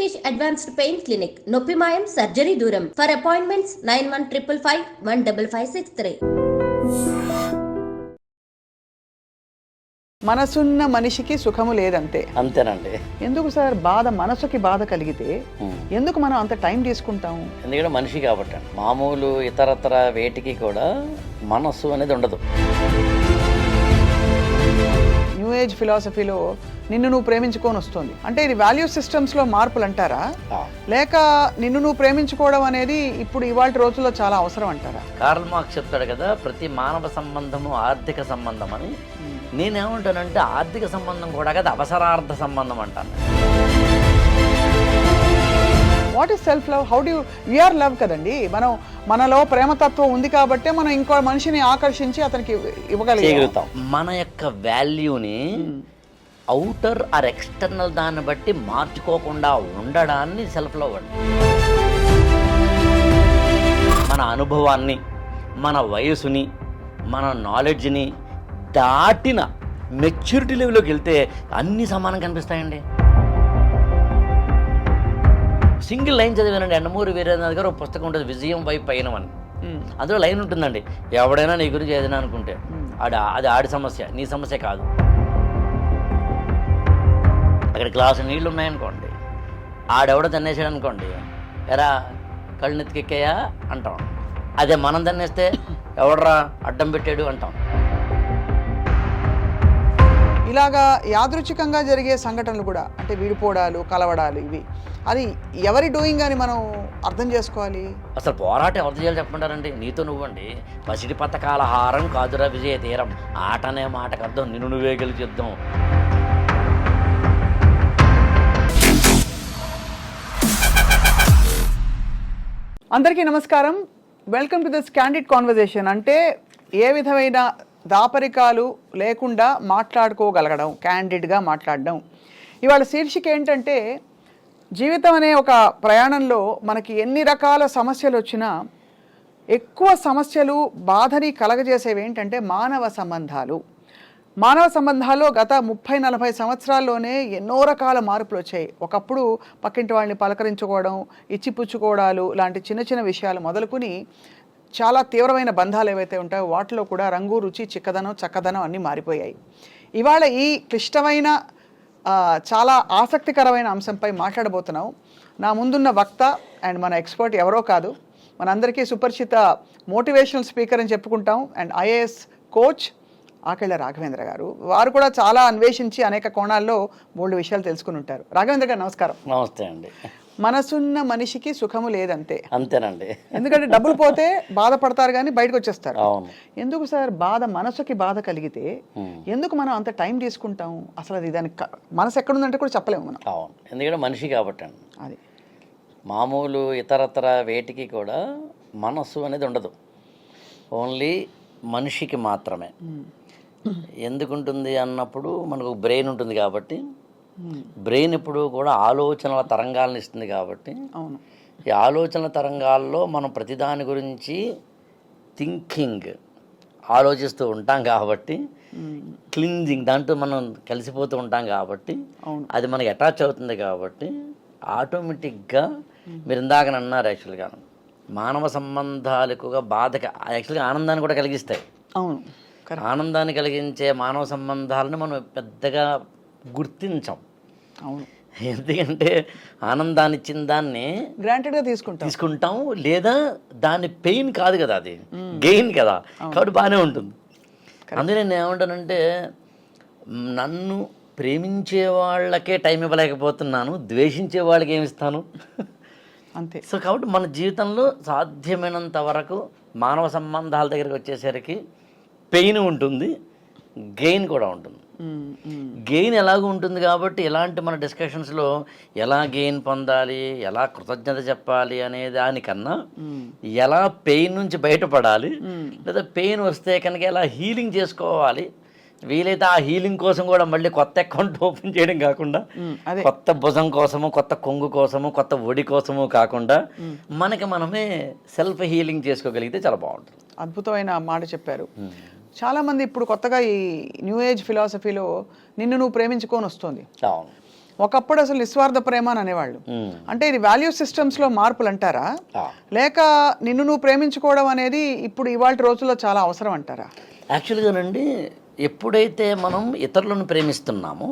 Venkatesh advanced pain clinic, నొప్పి మాయం, surgery దూరం. For appointments 9155515563. మనసున్న మనిషికి సుఖము లేదంతే. అంతేనండి. ఎందుకు సార్ బాధ, మనసుకి బాధ కలిగితే ఎందుకు మనం అంత టైం తీసుకుంటాము? ఎందుకంటే మనిషి కాబట్టి మామూలు ఇతరత్ర వేటికి కూడా మనస్సు అనేది ఉండదు. న్యూ ఏజ్ ఫిలాసఫీలో నిన్ను నువ్వు ప్రేమించుకొని వస్తుంది అంటే ఇది వాల్యూ సిస్టమ్స్లో మార్పులు అంటారా, లేక నిన్ను నువ్వు ప్రేమించుకోవడం అనేది ఇప్పుడు ఇవాళ రోజుల్లో చాలా అవసరం అంటారా? కార్ల్ మార్క్స్ చెప్తాడు కదా, ప్రతి మానవ సంబంధము ఆర్థిక సంబంధం అని. నేనేమంటానంటే ఆర్థిక సంబంధం కూడా కదా, అవసరార్థ సంబంధం అంటాను. What is self love? How do we are love కదండి. మనలో ప్రేమతత్వం ఉంది కాబట్టే మనం ఇంకో మనిషిని ఆకర్షించి అతనికి ఇవ్వగలుగుతాం. మన యొక్క వాల్యూని అవుటర్ ఆర్ ఎక్స్టర్నల్ దాన్ని బట్టి మార్చుకోకుండా ఉండడాన్ని సెల్ఫ్ లవ్ అండి. మన అనుభవాన్ని, మన వయసుని, మన నాలెడ్జ్ని దాటిన మెచ్యూరిటీ లెవెల్లోకి వెళ్తే అన్నీ సమానం కనిపిస్తాయండి. సింగిల్ లైన్ చదివానండి, ఎండమూరి వీరేంద్రనాథ్ గారు ఒక పుస్తకం ఉంటుంది, విజయం వైపు పయనం అని. అందులో లైన్ ఉంటుందండి, ఎవడైనా నీ గురించి ఏదైనా అనుకుంటే అది ఆడి సమస్య, నీ సమస్య కాదు. అక్కడ గ్లాసు నీళ్ళు ఉన్నాయనుకోండి, ఆడెవడో తన్నేసాడు అనుకోండి, ఎరా కళ్ళు నెత్తికెక్కాయా అంటాం. అదే మనం తన్నేస్తే ఎవడరా అడ్డం పెట్టాడు అంటాం. ఇలాగా యాదృచ్ఛికంగా జరిగే సంఘటనలు కూడా అంటే విడిపోవడాలు, కలవడాలు, ఇవి అది ఎవరి డూయింగ్ అని మనం అర్థం చేసుకోవాలి. అసలు పోరాటం ఎవరు చేయాలి చెప్పంటారండి? నీతో నువ్వండి. పసిడి పథకాల హారం కాదురా విజయ తీరం, ఆటనే మాటకు అర్థం, నిన్ను నువ్వే గెలిచిద్దాం. అందరికీ నమస్కారం, welcome to this candid conversation. అంటే ఏ విధమైన దాపరికాలు లేకుండా మాట్లాడుకోగలగడం, క్యాండిడ్గా మాట్లాడడం. ఇవాళ శీర్షిక ఏంటంటే, జీవితం అనే ఒక ప్రయాణంలో మనకి ఎన్ని రకాల సమస్యలు వచ్చినా ఎక్కువ సమస్యలు, బాధని కలగజేసేవి ఏంటంటే మానవ సంబంధాలు. మానవ సంబంధాల్లో గత 30-40 సంవత్సరాల్లోనే ఎన్నో రకాల మార్పులు వచ్చాయి. ఒకప్పుడు పక్కింటి వాళ్ళని పలకరించుకోవడం, ఇచ్చిపుచ్చుకోవడాలు లాంటి చిన్న చిన్న విషయాలు మొదలుకొని చాలా తీవ్రమైన బంధాలు ఏవైతే ఉంటాయో వాటిలో కూడా రంగు, రుచి, చిక్కదనం, చక్కదనం అన్నీ మారిపోయాయి. ఇవాళ ఈ క్లిష్టమైన చాలా ఆసక్తికరమైన అంశంపై మాట్లాడబోతున్నాం. నా ముందున్న వక్త అండ్ మన ఎక్స్పర్ట్ ఎవరో కాదు, మనందరికీ సుపరిచిత మోటివేషనల్ స్పీకర్ అని చెప్పుకుంటాం and IAS coach Akella Raghavendra గారు. వారు కూడా చాలా అన్వేషించి అనేక కోణాల్లో బోల్డ్ విషయాలు తెలుసుకుని ఉంటారు. రాఘవేంద్ర గారు నమస్కారం. నమస్తే అండి. మనసున్న మనిషికి సుఖము లేదంతే. అంతేనండి. ఎందుకంటే డబ్బులు పోతే బాధపడతారు కానీ బయటకు వచ్చేస్తారు. అవును. ఎందుకు సార్ బాధ, మనసుకి బాధ కలిగితే ఎందుకు మనం అంత టైం తీసుకుంటాం? అసలు అది దానికి మనసు ఎక్కడుందంటే కూడా చెప్పలేము మనం. అవును, ఎందుకంటే మనిషి కాబట్టి అండి. అది మామూలు ఇతరత్ర వేటికి కూడా మనస్సు అనేది ఉండదు, ఓన్లీ మనిషికి మాత్రమే. ఎందుకుంటుంది అన్నప్పుడు మనకు బ్రెయిన్ ఉంటుంది కాబట్టి, బ్రెయిన్ ఎప్పుడు కూడా ఆలోచనల తరంగాలను ఇస్తుంది కాబట్టి, అవును, ఈ ఆలోచనల తరంగాల్లో మనం ప్రతిదాని గురించి థింకింగ్ ఆలోచిస్తూ ఉంటాం కాబట్టి, క్లింజింగ్ దాంట్లో మనం కలిసిపోతూ ఉంటాం కాబట్టి, అది మనకి అటాచ్ అవుతుంది కాబట్టి ఆటోమేటిక్గా మీరు ఇందాక అన్నారు, యాక్చువల్గా మానవ సంబంధాలు ఎక్కువగా యాక్చువల్గా ఆనందాన్ని కూడా కలిగిస్తాయి. అవును, ఆనందాన్ని కలిగించే మానవ సంబంధాలను మనం పెద్దగా గుర్తించాం. అవును, ఎందుకంటే ఆనందాన్ని ఇచ్చిన దాన్ని గ్రాంటెడ్గా తీసుకుంటాం, లేదా దాని పెయిన్ కాదు కదా, అది గెయిన్ కదా, కాబట్టి బాగానే ఉంటుంది. అందుకే నేను ఏమంటానంటే, నన్ను ప్రేమించే వాళ్ళకే టైం ఇవ్వలేకపోతున్నాను, ద్వేషించే వాళ్ళకి ఏమి ఇస్తాను? అంతే. సో కాబట్టి మన జీవితంలో సాధ్యమైనంత వరకు మానవ సంబంధాల దగ్గరికి వచ్చేసరికి పెయిన్ ఉంటుంది, గెయిన్ కూడా ఉంటుంది. గెయిన్ ఎలాగూ ఉంటుంది కాబట్టి ఇలాంటి మన డిస్కషన్స్లో ఎలా గెయిన్ పొందాలి, ఎలా కృతజ్ఞత చెప్పాలి అనే దానికన్నా ఎలా పెయిన్ నుంచి బయటపడాలి, లేదా పెయిన్ వస్తే కనుక ఎలా హీలింగ్ చేసుకోవాలి, వీలైతే ఆ హీలింగ్ కోసం కూడా మళ్ళీ కొత్త అకౌంట్ ఓపెన్ చేయడం కాకుండా, కొత్త భుజం కోసము, కొత్త కొంగు కోసము, కొత్త ఒడి కోసము కాకుండా మనకి మనమే సెల్ఫ్ హీలింగ్ చేసుకోగలిగితే చాలా బాగుంటుంది. అద్భుతమైన మాట చెప్పారు. చాలామంది ఇప్పుడు కొత్తగా ఈ న్యూ ఏజ్ ఫిలాసఫీలో నిన్ను నువ్వు ప్రేమించుకొని వస్తుంది. ఒకప్పుడు అసలు నిస్వార్థ ప్రేమ అని అనేవాళ్ళు. అంటే ఇది వాల్యూ సిస్టమ్స్లో మార్పులు అంటారా, లేక నిన్ను నువ్వు ప్రేమించుకోవడం అనేది ఇప్పుడు ఇవాళ రోజుల్లో చాలా అవసరం అంటారా? యాక్చువల్గానండి, ఎప్పుడైతే మనం ఇతరులను ప్రేమిస్తున్నామో,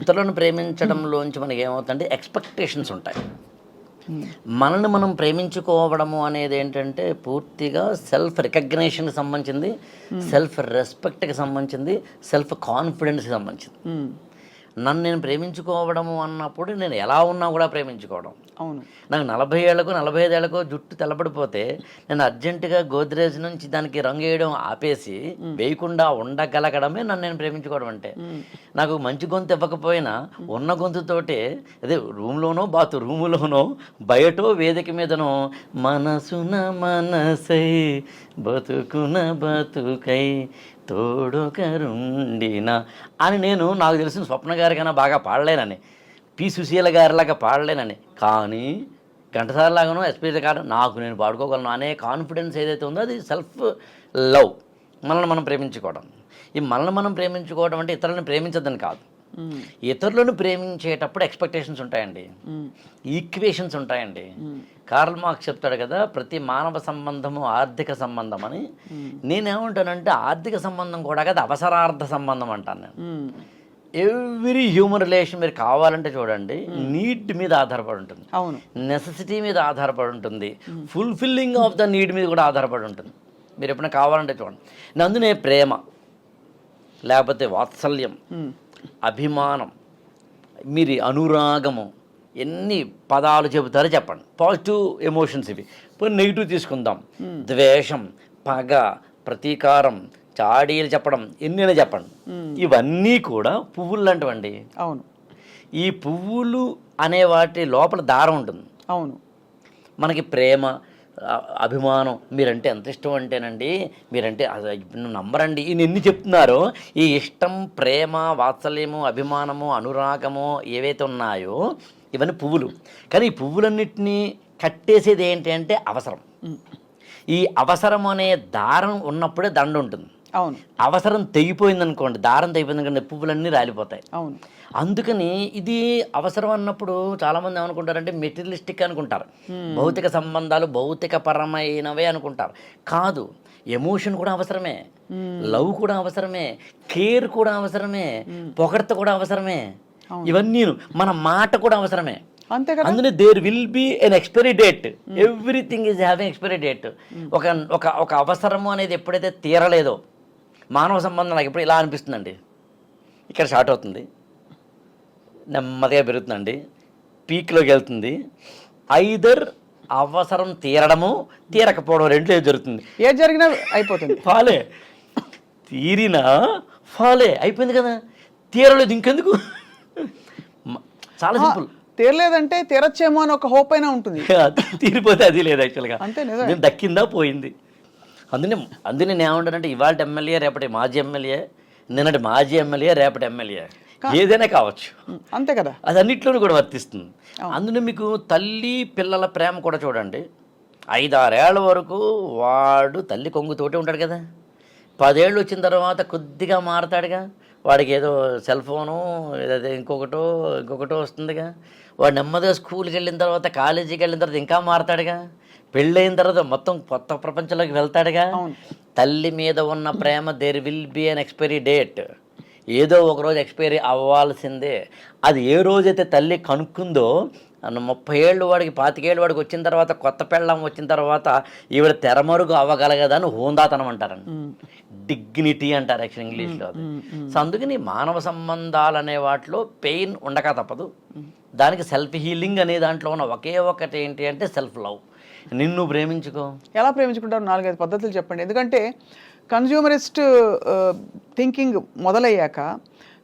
ఇతరులను ప్రేమించడంలోంచి మనకి ఏమవుతుందంటే ఎక్స్పెక్టేషన్స్ ఉంటాయి. మనల్ని మనం ప్రేమించుకోవడము అనేది ఏంటంటే పూర్తిగా సెల్ఫ్ రికగ్నేషన్కి సంబంధించింది, సెల్ఫ్ రెస్పెక్ట్కి సంబంధించింది, సెల్ఫ్ కాన్ఫిడెన్స్కి సంబంధించింది. నన్ను నేను ప్రేమించుకోవడము అన్నప్పుడు నేను ఎలా ఉన్నా కూడా ప్రేమించుకోవడం. అవును. నాకు 40 ఏళ్ళకో 45 ఏళ్ళకో జుట్టు తెల్లబడిపోతే నేను అర్జెంటుగా గోద్రేజ్ నుంచి దానికి రంగు వేయడం ఆపేసి వేయకుండా ఉండగలగడమే నన్ను నేను ప్రేమించుకోవడం అంటే. నాకు మంచి గొంతు ఇవ్వకపోయినా ఉన్న గొంతుతోటే అదే రూములోనో బయటో వేదిక మీదనో మనసున మనసై బతుకున బతుకై తోడుకరుండిన అని నేను, నాకు తెలిసిన స్వప్న గారికైనా బాగా పాడలేనని, పి సుశీల గారిలాగా పాడలేనని, కానీ ఘంటసాల లాగానో ఎస్పీ గారు నాకు నేను పాడుకోగలను అనే కాన్ఫిడెన్స్ ఏదైతే ఉందో అది సెల్ఫ్ లవ్, మనల్ని మనం ప్రేమించుకోవడం. ఈ మనల్ని మనం ప్రేమించుకోవడం అంటే ఇతరులను ప్రేమించదని కాదు. ఇతరులను ప్రేమించేటప్పుడు ఎక్స్పెక్టేషన్స్ ఉంటాయండి, ఈక్వేషన్స్ ఉంటాయండి. కార్ల్ మార్క్స్ చెప్తాడు కదా, ప్రతి మానవ సంబంధము ఆర్థిక సంబంధం అని. నేనేమంటానంటే ఆర్థిక సంబంధం కూడా కదా, అవసరార్థ సంబంధం అంటాను నేను. ఎవ్రీ హ్యూమన్ రిలేషన్ మీరు కావాలంటే చూడండి, నీడ్ మీద ఆధారపడి ఉంటుంది, నెసెసిటీ మీద ఆధారపడి ఉంటుంది, ఫుల్ఫిల్లింగ్ ఆఫ్ ద నీడ్ మీద కూడా ఆధారపడి ఉంటుంది. మీరు ఎప్పుడైనా కావాలంటే చూడండి. అందునే ప్రేమ, లేకపోతే వాత్సల్యం, అభిమానం, మీరు అనురాగము, ఎన్ని పదాలు చెబుతారో చెప్పండి. పాజిటివ్ ఎమోషన్స్ ఇవి. పోనీ నెగిటివ్ తీసుకుందాం, ద్వేషం, పగ, ప్రతీకారం, చాడీలు చెప్పడం, ఎన్నైనా చెప్పండి. ఇవన్నీ కూడా పువ్వులు లాంటివండి. అవును. ఈ పువ్వులు అనే వాటి లోపల దారం ఉంటుంది. అవును. మనకి ప్రేమ, అభిమానం, మీరంటే ఎంత ఇష్టం అంటేనండి, మీరంటే నమ్మరండి, ఈయన ఎన్ని చెప్తున్నారో, ఈ ఇష్టం, ప్రేమ, వాత్సల్యము, అభిమానము, అనురాగము ఏవైతే ఉన్నాయో ఇవన్నీ పువ్వులు. కానీ ఈ పువ్వులన్నిటినీ కట్టేసేది ఏంటి అంటే అవసరం. ఈ అవసరం అనే దారం ఉన్నప్పుడే దండ ఉంటుంది. అవును. అవసరం తెగిపోయింది అనుకోండి, దారం తెగిపోయింది అనుకోండి, పువ్వులన్నీ రాలిపోతాయి. అవును. అందుకని ఇది అవసరం అన్నప్పుడు చాలామంది ఏమనుకుంటారంటే మెటీరియలిస్టిక్ అనుకుంటారు, భౌతిక సంబంధాలు భౌతిక పరమైనవే అనుకుంటారు. కాదు, ఎమోషన్ కూడా అవసరమే, లవ్ కూడా అవసరమే, కేర్ కూడా అవసరమే, పొగడ్త కూడా అవసరమే, ఇవన్నీ మన మాట కూడా అవసరమే. అందులో there will be an expiry date, everything is having expiry date. ఒక అవసరము అనేది ఎప్పుడైతే తీరలేదో, మానవ సంబంధం నాకు ఎప్పుడు ఇలా అనిపిస్తుందండి, ఇక్కడ స్టార్ట్ అవుతుంది, నెమ్మదిగా పెరుగుతుందండి, పీక్లోకి వెళ్తుంది. ఐదర్ అవసరం తీరడము, తీరకపోవడం, రెంట్లో జరుగుతుంది. ఏది జరిగినా అయిపోతుంది, ఫాలే. తీరినా ఫాలే అయిపోయింది కదా, తీరలేదు ఇంకెందుకు. చాలా సింపుల్. తీరలేదంటే తీరచ్చేమో అని ఒక హోప్ అయినా ఉంటుంది, తీరిపోతే అది లేదు యాక్చువల్గా. అంతే, నేను దక్కిందా పోయింది. అందుకే నేను ఏమంటానంటే ఇవాళ ఎమ్మెల్యే రేపటి మాజీ ఎమ్మెల్యే, నిన్నటి మాజీ ఎమ్మెల్యే రేపటి ఎమ్మెల్యే, ఏదైనా కావచ్చు. అంతే కదా, అది అన్నిట్లోనూ కూడా వర్తిస్తుంది. అందులో మీకు తల్లి పిల్లల ప్రేమ కూడా చూడండి. 5-6 ఏళ్ల వరకు వాడు తల్లి కొంగుతోటే ఉంటాడు కదా, 10 ఏళ్ళు వచ్చిన తర్వాత కొద్దిగా మారతాడుగా, వాడికి ఏదో సెల్ ఫోను ఏదైతే ఇంకొకటో వస్తుందిగా, వాడు నెమ్మదిగా స్కూల్కి వెళ్ళిన తర్వాత, కాలేజీకి వెళ్ళిన తర్వాత ఇంకా మారతాడుగా, పెళ్ళైన తర్వాత మొత్తం కొత్త ప్రపంచంలోకి వెళ్తాడుగా. తల్లి మీద ఉన్న ప్రేమ there will be an expiry date, ఏదో ఒకరోజు ఎక్స్పైరీ అవ్వాల్సిందే. అది ఏ రోజైతే తల్లి కనుక్కుందో, 30 ఏళ్ళు వాడికి 25 ఏళ్ళు వాడికి వచ్చిన తర్వాత, కొత్త పెళ్ళం వచ్చిన తర్వాత ఈవిడ తెరమరుగు అవ్వగలగదని హోందాతనం అంటారండి, డిగ్నిటీ అంటారు యాక్చువల్ ఇంగ్లీష్లో. సో అందుకని మానవ సంబంధాలు అనే వాటిలో పెయిన్ ఉండక తప్పదు. దానికి సెల్ఫ్ హీలింగ్ అనే దాంట్లో ఉన్న ఒకే ఒకటి ఏంటి అంటే సెల్ఫ్ లవ్. నిన్ను ప్రేమించుకో. ఎలా ప్రేమించుకుంటారు? 4-5 పద్ధతులు చెప్పండి. ఎందుకంటే కన్జ్యూమరిస్ట్ థింకింగ్ మొదలయ్యాక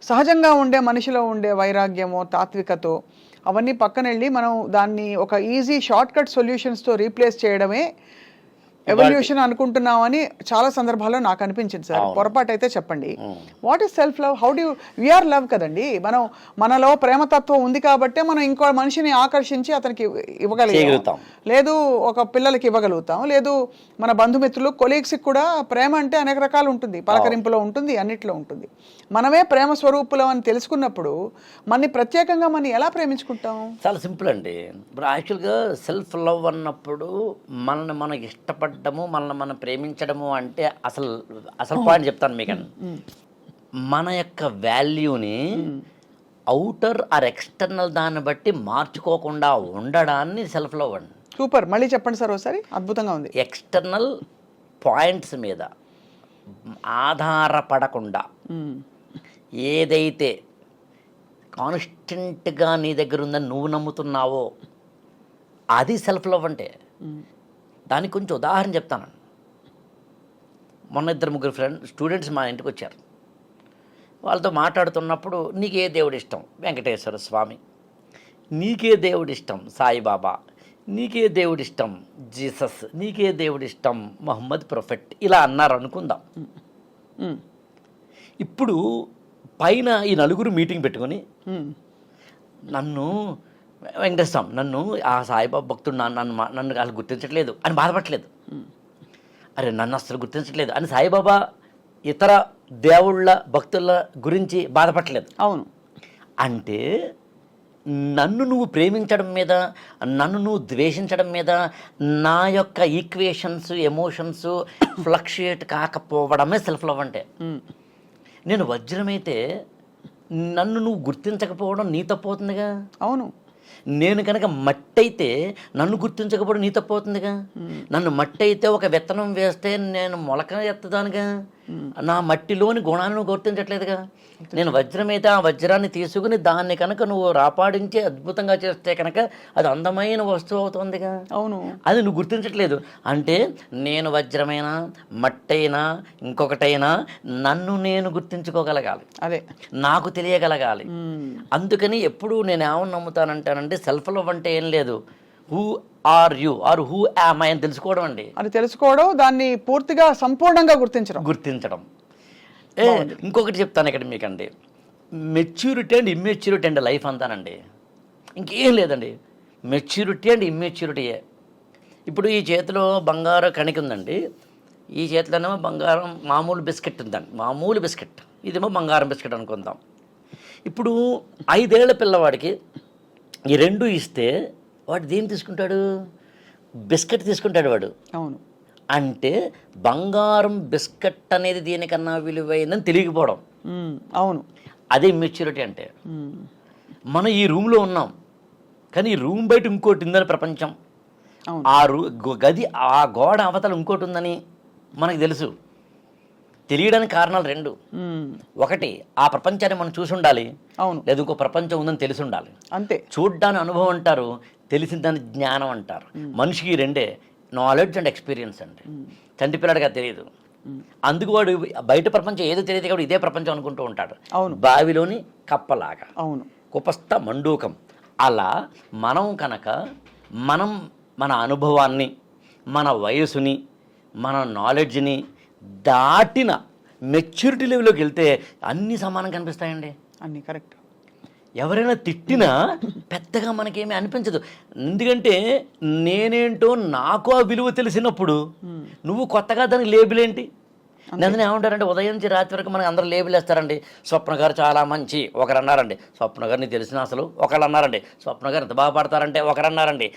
సహజంగా ఉండే మనిషిలో ఉండే వైరాగ్యమో తాత్వికతో అవన్నీ పక్కన వెళ్ళి మనం దాన్ని ఒక ఈజీ షార్ట్ కట్ సొల్యూషన్స్తో రీప్లేస్ చేయడమే ఎవల్యూషన్ అనుకుంటున్నామని చాలా సందర్భాల్లో నాకు అనిపించింది సార్. పొరపాటు అయితే చెప్పండి. What is self love? How do we are love కదండి. మనలో ప్రేమతత్వం ఉంది కాబట్టి మనం ఇంకో మనిషిని ఆకర్షించి అతనికి ఇవ్వగలుగుతాం, లేదు ఒక పిల్లలకి ఇవ్వగలుగుతాం, లేదు మన బంధుమిత్రులు కొలీగ్స్కి కూడా ప్రేమ అంటే అనేక రకాలు ఉంటుంది, పలకరింపులో ఉంటుంది, అన్నిట్లో ఉంటుంది. మనమే ప్రేమ స్వరూపులం అని తెలుసుకున్నప్పుడు మనని ప్రత్యేకంగా మనం ఎలా ప్రేమించుకుంటాం? చాలా సింపుల్ అండి. ఇప్పుడు యాక్చువల్గా సెల్ఫ్ లవ్ అన్నప్పుడు మనల్ని మనం ఇష్టపడము, మనల్ని మనం ప్రేమించడము అంటే అసలు పాయింట్ చెప్తాను మీకు. మన యొక్క వాల్యూని అవుటర్ ఆర్ ఎక్స్టర్నల్ దాన్ని బట్టి మార్చుకోకుండా ఉండడాన్ని సెల్ఫ్ లవ్ అండి. సూపర్, మళ్ళీ చెప్పండి సార్ ఒకసారి. అద్భుతంగా ఉంది. ఎక్స్టర్నల్ పాయింట్స్ మీద ఆధారపడకుండా ఏదైతే కాన్స్టెంట్గా నీ దగ్గర ఉందని నువ్వు నమ్ముతున్నావో అది సెల్ఫ్ లవ్ అంటే. దానికి కొంచెం ఉదాహరణ చెప్తాను. మొన్న 2-3 స్టూడెంట్స్ మా ఇంటికి వచ్చారు. వాళ్ళతో మాట్లాడుతున్నప్పుడు నీకే దేవుడు ఇష్టం? వెంకటేశ్వర స్వామి. నీకే దేవుడు ఇష్టం? సాయిబాబా. నీకే దేవుడు ఇష్టం? జీసస్. నీకే దేవుడు ఇష్టం? మహమ్మద్ ప్రొఫెట్. ఇలా అన్నారు అనుకుందాం. ఇప్పుడు పైన ఈ నలుగురు మీటింగ్ పెట్టుకొని నన్ను వెంకటేశ్వరం, నన్ను ఆ సాయిబాబా భక్తుడు నన్ను వాళ్ళు గుర్తించట్లేదు అని బాధపడట్లేదు. అరే నన్ను అసలు గుర్తించట్లేదు అని సాయిబాబా ఇతర దేవుళ్ళ భక్తుల గురించి బాధపడట్లేదు. అవును. అంటే నన్ను నువ్వు ప్రేమించడం మీద, నన్ను నువ్వు ద్వేషించడం మీద నా యొక్క ఈక్వేషన్స్, ఎమోషన్స్ ఫ్లక్చుయేట్ కాకపోవడమే సెల్ఫ్ లవ్ అంటే. నేను వజ్రమైతే నన్ను నువ్వు గుర్తించకపోవడం నీ తప్పవుతుందిగా. అవును. నేను కనుక మట్టి అయితే నన్ను గుర్తించకపోవడం నీ తప్పవుతుందిగా. నన్ను మట్టి అయితే ఒక విత్తనం వేస్తే నేను మొలక ఎత్తదానుగా. నా మట్టిలోని గుణాలను గుర్తించట్లేదుగా. నేను వజ్రమైతే ఆ వజ్రాన్ని తీసుకుని దాన్ని కనుక నువ్వు రాపాడించి అద్భుతంగా చేస్తే కనుక అది అందమైన వస్తువు అవుతుందిగా. అవును. అది నువ్వు గుర్తించట్లేదు. అంటే నేను వజ్రమైనా మట్టైనా ఇంకొకటైనా నన్ను నేను గుర్తించుకోగలగాలి, అదే నాకు తెలియగలగాలి. అందుకని ఎప్పుడు నేను ఏమని నమ్ముతానంటానంటే సెల్ఫ్ లవ్ అంటే ఏం లేదు, who are you are who am I అని తెలుసుకోవడం అండి. అది తెలుసుకోవడం, దాన్ని పూర్తిగా సంపూర్ణంగా గుర్తించడం. ఇంకొకటి చెప్తాను ఇక్కడ మీకండి. మెచ్యూరిటీ అండ్ ఇమ్మెచ్యూరిటీ అండి లైఫ్ అంతానండి. ఇంకేం లేదండి. మెచ్యూరిటీ అండ్ ఇమ్మెచ్యూరిటీయే. ఇప్పుడు ఈ చేతిలో బంగారం కణిక ఉందండి, ఈ చేతిలోనేమో బంగారం మామూలు బిస్కెట్ ఉందండి, మామూలు బిస్కెట్. ఇదేమో బంగారం బిస్కెట్ అనుకుందాం. ఇప్పుడు 5 ఏళ్ల పిల్లవాడికి ఈ రెండు ఇస్తే వాడు దేన్ని తీసుకుంటాడు? బిస్కెట్ తీసుకుంటాడు వాడు. అవును. అంటే బంగారం బిస్కెట్ అనేది దీనికన్నా విలువైందని తెలియకపోవడం. అవును. అదే ఇమ్మెచ్యూరిటీ అంటే. మనం ఈ రూమ్లో ఉన్నాం, కానీ ఈ రూమ్ బయట ఇంకోటి ఉందని ప్రపంచం, ఆ గది ఆ గోడ అవతల ఇంకోటి ఉందని మనకు తెలుసు. తెలియడానికి కారణాలు 2. ఒకటి ఆ ప్రపంచాన్ని మనం చూసి ఉండాలి, అవును, లేదా ఇంకో ప్రపంచం ఉందని తెలిసి ఉండాలి. అంతే. చూడ్డాన్ని అనుభవం అంటారు, తెలిసిన దాన్ని జ్ఞానం అంటారు. మనిషికి 2 నాలెడ్జ్ అండ్ ఎక్స్పీరియన్స్ అండి. చంటి పిల్లడిగా తెలియదు, అందుకు వాడు బయట ప్రపంచం ఏదో తెలియదు కాబట్టి ఇదే ప్రపంచం అనుకుంటూ ఉంటాడు. అవును. బావిలోని కప్పలాగా. అవును. కుపస్థ మండూకం. అలా మనం కనుక మన అనుభవాన్ని, మన వయసుని, మన నాలెడ్జ్ని దాటిన మెచ్యూరిటీ లెవెల్లోకి వెళ్తే అన్నీ సమానం కనిపిస్తాయండి. అన్నీ కరెక్ట్. ఎవరైనా తిట్టినా పెద్దగా మనకేమీ అనిపించదు. ఎందుకంటే నేనేంటో నాకు ఆ విలువ తెలిసినప్పుడు నువ్వు కొత్తగా దానికి లేబుల్ ఏంటి? అందుకని ఏమంటారంటే ఉదయం నుంచి రాత్రి వరకు మనకి అందరూ లేబుల్ వేస్తారండి. స్వప్న గారు చాలా మంచి ఒకరు అన్నారండి, స్వప్న గారు నీకు తెలిసిన అసలు ఒకళ్ళు అన్నారండి, స్వప్న గారు ఎంత బాగా పడతారంటే ఒకరు అన్నారండి.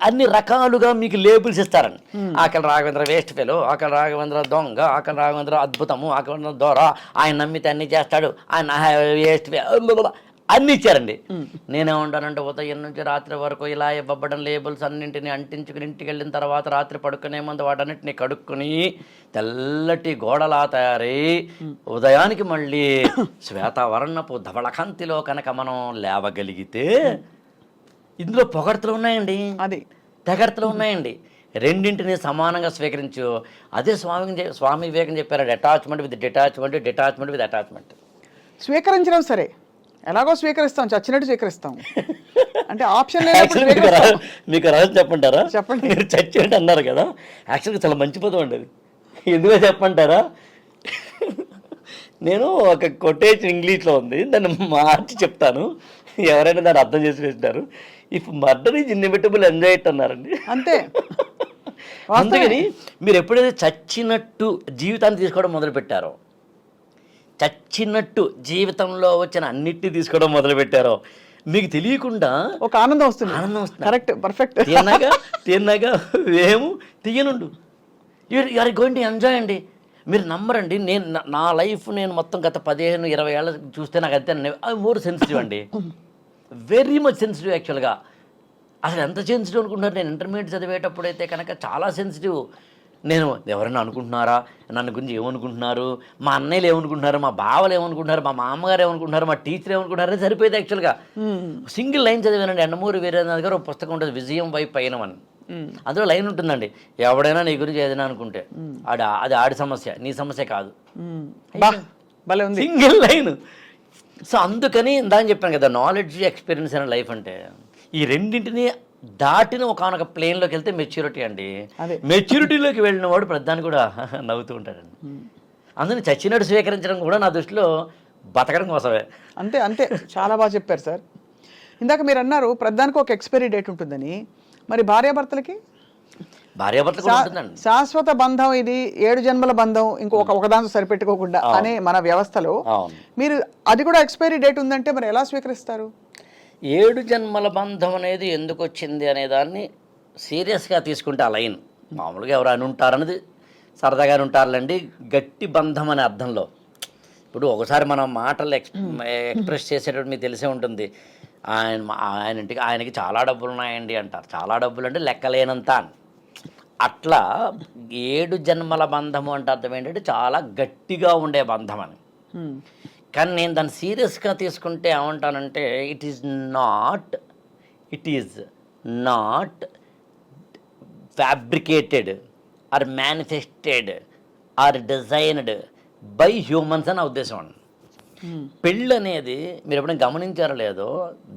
అన్ని రకాలుగా మీకు లేబుల్స్ ఇస్తారండి. ఆకలి రాఘవేంద్ర వేస్ట్ ఫెలో, ఆకలి రాఘవేంద్ర దొంగ, ఆకలి రాఘవేంద్ర అద్భుతము, ఆకలి దొర, ఆయన నమ్మితే అన్ని చేస్తాడు, ఆయన వేస్ట్ అన్నీ ఇచ్చారండి. నేనేమంటానంటే ఉదయం నుంచి రాత్రి వరకు ఇలా ఇవ్వబడిన లేబుల్స్ అన్నింటినీ అంటించుకుని ఇంటికి వెళ్ళిన తర్వాత రాత్రి పడుకునే ముందు వాటన్నింటినీ కడుక్కుని తెల్లటి గోడలా తయారై ఉదయానికి మళ్ళీ శ్వేతవర్ణపు ధవళకాంతిలో కనుక మనం లేవగలిగితే ఇందులో పొగడ్తలు ఉన్నాయండి, అది తెగడ్తలు ఉన్నాయండి. రెండింటిని సమానంగా స్వీకరించు. అదే స్వామి వివేకం చెప్పారు, attachment with detachment, detachment with attachment. స్వీకరించడం సరే, ఎలాగో స్వీకరిస్తాం, చచ్చినట్టు స్వీకరిస్తాం. అంటే ఆప్షన్ యాక్చువల్గా మీకు రహస్యం చెప్పంటారా? చెప్పండి. మీరు చచ్చినట్టు అన్నారు కదా, యాక్చువల్గా చాలా మంచి పదం అండి అది. ఎందుకో చెప్పంటారా? నేను ఒక కొటేషన్ ఇంగ్లీష్లో ఉంది, దాన్ని మార్చి చెప్తాను, ఎవరైనా దాన్ని అర్థం చేసి వేస్తారు. If murder is inevitable enjoy it అన్నారండి. అంతే. అందుకని మీరు ఎప్పుడైతే చచ్చినట్టు జీవితాన్ని తీసుకోవడం మొదలుపెట్టారో, చచ్చినట్టు జీవితంలో వచ్చిన అన్నిటినీ తీసుకోవడం మొదలుపెట్టారో, మీకు తెలియకుండా ఒక ఆనందం వస్తుంది. ఆనందం వస్తుంది. Correct, perfect. తిన్నగా వేము తీయనుండు, యూఆర్ గోయింగ్ టు ఎంజాయ్ అండి. మీరు నమ్మరండి, నా లైఫ్ నేను మొత్తం గత 15-20 ఏళ్ళ చూస్తే నాకు అంతే మోర్ సెన్సిటివ్ అండి, వెరీ మచ్ సెన్సిటివ్. యాక్చువల్గా అసలు ఎంత సెన్సిటివ్ అనుకుంటున్నారు? నేను ఇంటర్మీడియట్ చదివేటప్పుడు అయితే కనుక చాలా సెన్సిటివ్. నేను ఎవరైనా అనుకుంటున్నారా, నన్ను గురించి ఏమనుకుంటున్నారు, మా అన్నయ్యలు ఏమనుకుంటున్నారు, మా బావలు ఏమనుకుంటున్నారు, మా మామగారు ఏమనుకుంటున్నారు, మా టీచర్ ఏమనుకుంటున్నారని సరిపోయేది. యాక్చువల్గా సింగిల్ లైన్ చదివానండి, ఎండమూరి వీరేంద్రనాథ్ గారు ఒక పుస్తకం ఉంటుంది, విజయం వైపు పయనం అని. అందులో లైన్ ఉంటుందండి, ఎవడైనా నీ గురించి ఏదైనా అనుకుంటే అది ఆడి సమస్య, నీ సమస్య కాదు. Single line. సో అందుకని ఇందాక చెప్పాను కదా, నాలెడ్జ్ ఎక్స్పీరియన్స్ అయిన లైఫ్ అంటే ఈ రెండింటిని దాటిన ఒకనొక ప్లేన్లోకి వెళ్తే మెచ్యూరిటీ అండి. మెచ్యూరిటీలోకి వెళ్ళిన వాడు ప్రధాని కూడా నవ్వుతూ ఉంటాడండి. అందుకని చచ్చినట్టు స్వీకరించడం కూడా నా దృష్టిలో బతకడం కోసమే. అంతే అంతే, చాలా బాగా చెప్పారు సార్. ఇందాక మీరు అన్నారు ప్రధానికి ఒక ఎక్స్పైరీ డేట్ ఉంటుందని, మరి భార్యాభర్తలకి శాశ్వత బంధం, ఇది 7 జన్మల బంధం, ఒకదాంతో సరిపెట్టుకోకుండా అనే మన వ్యవస్థలో మీరు అది కూడా ఎక్స్పైరీ డేట్ ఉందంటే మరి ఎలా స్వీకరిస్తారు? 7 జన్మల బంధం అనేది ఎందుకు వచ్చింది అనే దాన్ని సీరియస్గా తీసుకుంటే ఆ లైన్ మామూలుగా ఎవరు అని ఉంటారనేది సరదాగానే ఉంటారులేండి. గట్టి బంధం అనే అర్థంలో ఇప్పుడు ఒకసారి మనం మాటలు ఎక్స్ప్రెస్ చేసేటప్పుడు మీకు తెలిసే ఉంటుంది, ఆయనకి చాలా డబ్బులు ఉన్నాయండి అంటారు. చాలా డబ్బులు అంటే లెక్కలేనంత అని. అట్లా 7 జన్మల బంధము అంటే అర్థం ఏంటంటే చాలా గట్టిగా ఉండే బంధం అని. కానీ నేను దాన్ని సీరియస్గా తీసుకుంటే ఏమంటానంటే it is not fabricated or manifested or designed by humans అని ఉద్దేశం అండి. పెళ్ళి అనేది మీరు ఎప్పుడైనా గమనించారో లేదో,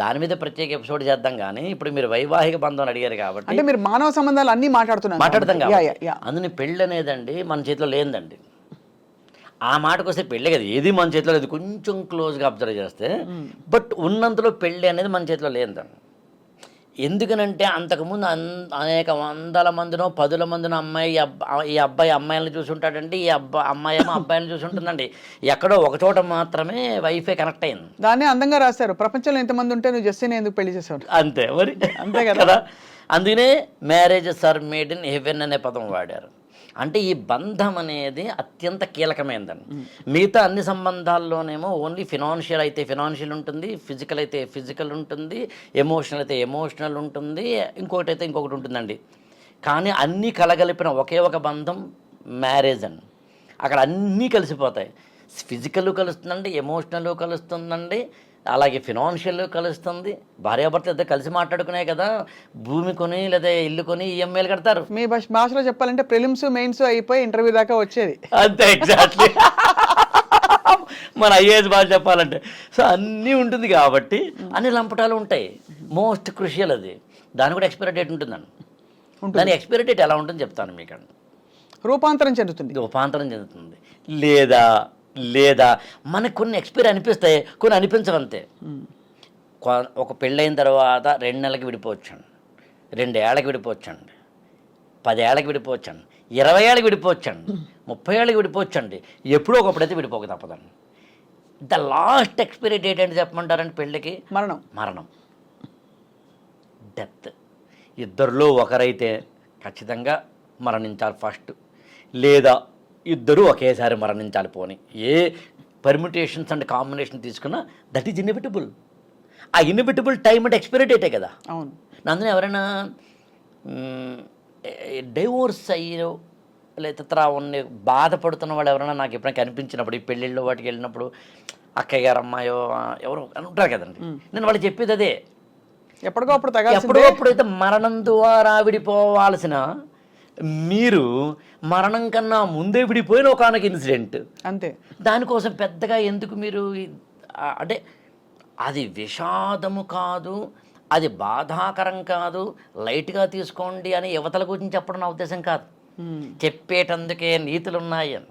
దాని మీద ప్రత్యేక ఎపిసోడ్ చేద్దాం. కానీ ఇప్పుడు మీరు వైవాహిక బంధం అడిగారు కాబట్టి, అంటే మీరు మానవ సంబంధాలు అన్నీ మాట్లాడతాం కాబట్టి అందుని పెళ్ళి అనేదండి మన చేతిలో లేదండి. ఆ మాటకు వస్తే పెళ్ళి కదా, ఏది మన చేతిలో లేదు, కొంచెం క్లోజ్గా అబ్జర్వ్ చేస్తే. బట్ ఉన్నంతలో పెళ్ళి అనేది మన చేతిలో లేదండి. ఎందుకనంటే అంతకుముందు అనేక వందల మందినో 10ల మందినో ఈ అబ్బాయి అమ్మాయిలను చూసి ఉంటాడండి, ఈ అమ్మాయి ఏమో అబ్బాయిలను చూసి ఉంటుందండి. ఎక్కడో ఒక చోట మాత్రమే వైఫై కనెక్ట్ అయింది. దాన్ని అందంగా రాశారు, ప్రపంచంలో ఎంతమంది ఉంటే నువ్వు జస్ట్ ఎందుకు పెళ్లి చేసావు, అంతే మరి, అంతే కదా. అందుకనే marriages are made in heaven అనే పదం వాడారు. అంటే ఈ బంధం అనేది అత్యంత కీలకమైనదండి. మిగతా అన్ని సంబంధాల్లోనేమో ఓన్లీ ఫినాన్షియల్ అయితే ఫినాన్షియల్ ఉంటుంది, ఫిజికల్ అయితే ఫిజికల్ ఉంటుంది, ఎమోషనల్ అయితే ఎమోషనల్ ఉంటుంది, ఇంకొకటి అయితే ఇంకొకటి ఉంటుందండి. కానీ అన్నీ కలగలిపిన ఒకే ఒక బంధం మ్యారేజ్ అండి. అక్కడ అన్నీ కలిసిపోతాయి. ఫిజికల్ కలుస్తుందండి, ఎమోషనల్ కలుస్తుందండి, అలాగే ఫినాన్షియల్ కలుస్తుంది. భార్యాభర్తలు ఇద్దరు కలిసి మాట్లాడుకునే కదా భూమి కొని లేదా ఇల్లు కొని ఈఎంఐలు కడతారు. మీ భాషలో చెప్పాలంటే ప్రిలిమ్స్ మెయిన్స్ అయిపోయి ఇంటర్వ్యూ దాకా వచ్చేది. అంతే, ఎగ్జాక్ట్లీ మన ఐఏఎస్ భాష చెప్పాలంటే. సో అన్నీ ఉంటుంది కాబట్టి అన్ని లంపటాలు ఉంటాయి. మోస్ట్ క్రూషియల్ అది, దాని కూడా ఎక్స్పైరీ డేట్ ఉంటుందండి. దాని ఎక్స్పైరీ డేట్ ఎలా ఉంటుందో చెప్తాను మీకు. రూపాంతరం చెందుతుంది లేదా మనకు కొన్ని ఎక్స్పైరీ అనిపిస్తాయి, కొన్ని అనిపించవంతే. ఒక పెళ్ళైన తర్వాత 2 నెలలకి విడిపోవచ్చండి, 2 ఏళ్ళకి విడిపోవచ్చండి, 10 ఏళ్ళకి విడిపోవచ్చండి, 20 ఏళ్ళకి విడిపోవచ్చండి, 30 ఏళ్ళకి విడిపోవచ్చండి. ఎప్పుడో ఒకప్పుడైతే విడిపోక తప్పదండి. ద లాస్ట్ ఎక్స్పైరీ డేట్ ఏంటి చెప్పమంటారండి పెళ్ళికి? మరణం, డెత్. ఇద్దరిలో ఒకరైతే ఖచ్చితంగా మరణించాలి ఫస్ట్, లేదా ఇద్దరు ఒకేసారి మరణించాలి. పోని ఏ పర్మిటేషన్స్ అండ్ కాంబినేషన్ తీసుకున్నా దట్ ఈజ్ ఇన్ఎవిటబుల్. ఆ ఇన్ఎవిటబుల్ టైం అంటే ఎక్స్పైరీ డేటే కదా. అవును. అందులో ఎవరైనా డైవోర్స్ అయ్యో లేదా ఉన్న బాధపడుతున్న వాళ్ళు ఎవరైనా నాకు ఎప్పుడైనా కనిపించినప్పుడు, ఈ పెళ్ళిళ్ళు వాటికి వెళ్ళినప్పుడు, అక్కయ్య గారు అమ్మాయో ఎవరు ఉంటారు కదండి, నేను వాళ్ళు చెప్పేది అదే. ఎప్పటికప్పుడైతే మరణం ద్వారా విడిపోవాల్సిన మీరు మరణం కన్నా ముందే విడిపోయిన ఒకనొక ఇన్సిడెంట్ అంతే. దానికోసం పెద్దగా ఎందుకు మీరు అంటే అది విషాదము కాదు, అది బాధాకరం కాదు, లైట్గా తీసుకోండి అని యువతల గురించి చెప్పడం నా ఉద్దేశం కాదు. చెప్పేటందుకే నీతులు ఉన్నాయి అని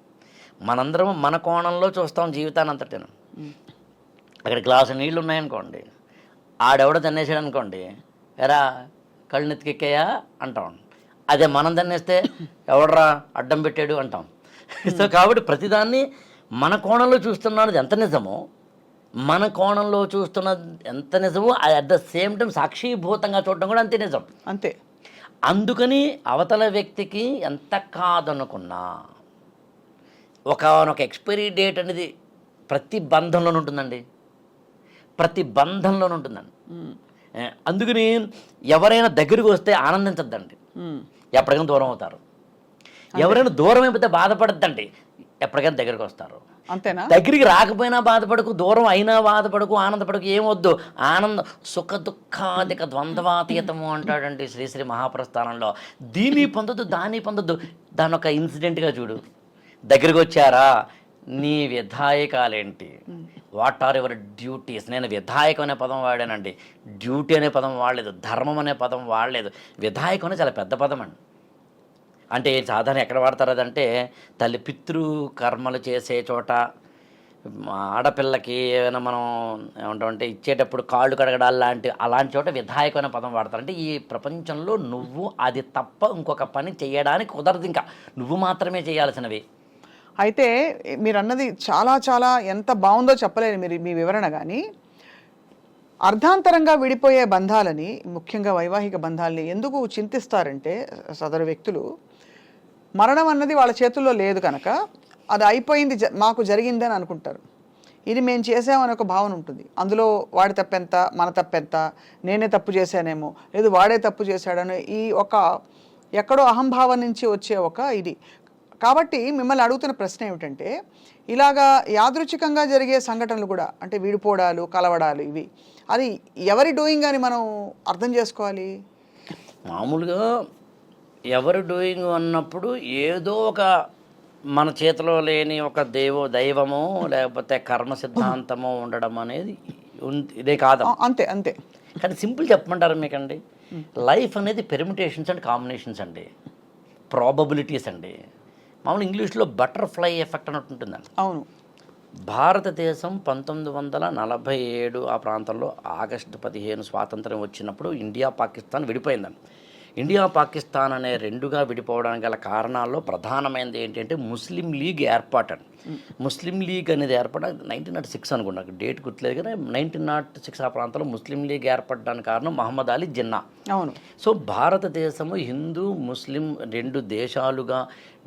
మనందరం మన కోణంలో చూస్తాం జీవితాన్ని అంతటిను. అక్కడ గ్లాసు నీళ్ళు ఉన్నాయనుకోండి, ఆడెవడో తన్నేసాడు అనుకోండి, ఎరా కళ్ళు నెత్తికెక్కాయా అంటాం. అదే మనం తన్నేస్తే ఎవడరా అడ్డం పెట్టాడు అంటాం. సో కాబట్టి ప్రతిదాన్ని మన కోణంలో చూస్తున్నది ఎంత నిజమో, మన కోణంలో చూస్తున్నది ఎంత నిజమో అట్ ద సేమ్ టైం సాక్షిభూతంగా చూడడం కూడా అంతే నిజం. అంతే. అందుకని అవతల వ్యక్తికి ఎంత కాదనుకున్నా ఒక ఎక్స్పైరీ డేట్ అనేది ప్రతి బంధంలోనూ ఉంటుందండి, ప్రతి బంధంలోనూ ఉంటుందండి. అందుకని ఎవరైనా దగ్గరికి వస్తే ఆనందించద్దండి, ఎప్పటికైనా దూరం అవుతారు. ఎవరైనా దూరం అయిపోతే బాధపడద్దండి, ఎప్పటికైనా దగ్గరికి వస్తారు. అంతేనా? దగ్గరికి రాకపోయినా బాధపడకు, దూరం అయినా బాధపడకు, ఆనందపడకు, ఏమొద్దు. ఆనందం సుఖ దుఃఖాదిక ద్వంద్వాతీతము అంటాడండి శ్రీశ్రీ మహాప్రస్థానంలో. దీన్ని పొందొద్దు, దాన్ని పొందొద్దు. దాని ఒక ఇన్సిడెంట్గా చూడు. దగ్గరికి వచ్చారా, నీ విధాయకాలేంటి, వాట్ ఆర్ యువర్ డ్యూటీస్. నేను విధాయకం అనే పదం వాడానండి, డ్యూటీ అనే పదం వాడలేదు, ధర్మం అనే పదం వాడలేదు. విధాయకం అనే చాలా పెద్ద పదం అండి. అంటే సాధారణ ఎక్కడ వాడతారు అదంటే తల్లి పితృ కర్మలు చేసే చోట, ఆడపిల్లకి ఏమైనా మనం ఏమంటామంటే ఇచ్చేటప్పుడు కాళ్ళు కడగడాలు అలాంటి చోట విధాయకం అనే పదం వాడతారు. అంటే ఈ ప్రపంచంలో నువ్వు అది తప్ప ఇంకొక పని చేయడానికి కుదరదు, ఇంకా నువ్వు మాత్రమే చేయాల్సినవి. అయితే మీరు అన్నది చాలా చాలా ఎంత బాగుందో చెప్పలేదు మీరు మీ వివరణ. కానీ అర్ధాంతరంగా విడిపోయే బంధాలని, ముఖ్యంగా వైవాహిక బంధాలని ఎందుకు చింతిస్తారంటే సదరు వ్యక్తులు, మరణం అన్నది వాళ్ళ చేతుల్లో లేదు కనుక అది అయిపోయింది, మాకు జరిగిందని అనుకుంటారు. ఇది మేము చేసామని ఒక భావన ఉంటుంది. అందులో వాడి తప్పెంత, మన తప్పెంత, నేనే తప్పు చేశానేమో, లేదు వాడే తప్పు చేశాడని ఈ ఒక ఎక్కడో అహంభావం నుంచి వచ్చే ఒక ఇది. కాబట్టి మిమ్మల్ని అడుగుతున్న ప్రశ్న ఏమిటంటే, ఇలాగా యాదృచ్ఛికంగా జరిగే సంఘటనలు కూడా, అంటే విడిపోవడాలు, కలవడాలు, ఇవి అది ఎవరి డూయింగ్ అని మనం అర్థం చేసుకోవాలి. మామూలుగా ఎవరు డూయింగ్ అన్నప్పుడు ఏదో ఒక మన చేతిలో లేని ఒక దైవమో లేకపోతే కర్మ సిద్ధాంతమో ఉండడం అనేది ఇదే కాదు. అంతే అంతే. కానీ సింపుల్ చెప్పమంటారు మీకండి, లైఫ్ అనేది పెర్మిటేషన్స్ అండ్ కాంబినేషన్స్ అండి, ప్రాబబిలిటీస్ అండి. మామూలు ఇంగ్లీష్లో బటర్ఫ్లై ఎఫెక్ట్ అని ఉంటుందండి. అవును. భారతదేశం 1947 ఆ ప్రాంతంలో ఆగస్టు 15 స్వాతంత్రం వచ్చినప్పుడు ఇండియా పాకిస్తాన్ విడిపోయిందండి. ఇండియా పాకిస్తాన్ అనే రెండుగా విడిపోవడానికి గల కారణాల్లో ప్రధానమైనది ఏంటంటే ముస్లిం లీగ్ ఏర్పాటు. ముస్లిం లీగ్ అనేది ఏర్పడ 1906 అనుకుంటా, డేట్ గుర్తులేదు కానీ 1906 ఆ ప్రాంతంలో ముస్లిం లీగ్ ఏర్పడడానికి కారణం మహమ్మద్ అలీ జిన్నా. అవును. సో భారతదేశము హిందూ ముస్లిం రెండు దేశాలుగా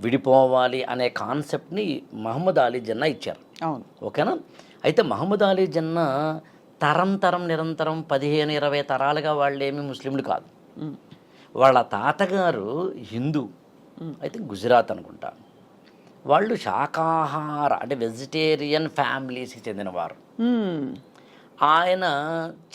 విడిపోవాలి అనే కాన్సెప్ట్ని మహమ్మద్ అలీ జిన్నా ఇచ్చారు. అవును. ఓకేనా? అయితే మహమ్మద్ అలీ జిన్నా నిరంతరం 15-20 తరాలుగా వాళ్ళు ఏమీ ముస్లింలు కాదు. వాళ్ళ తాతగారు హిందూ, అయితే గుజరాత్ అనుకుంటా. వాళ్ళు శాకాహార అంటే వెజిటేరియన్ ఫ్యామిలీస్కి చెందినవారు. ఆయన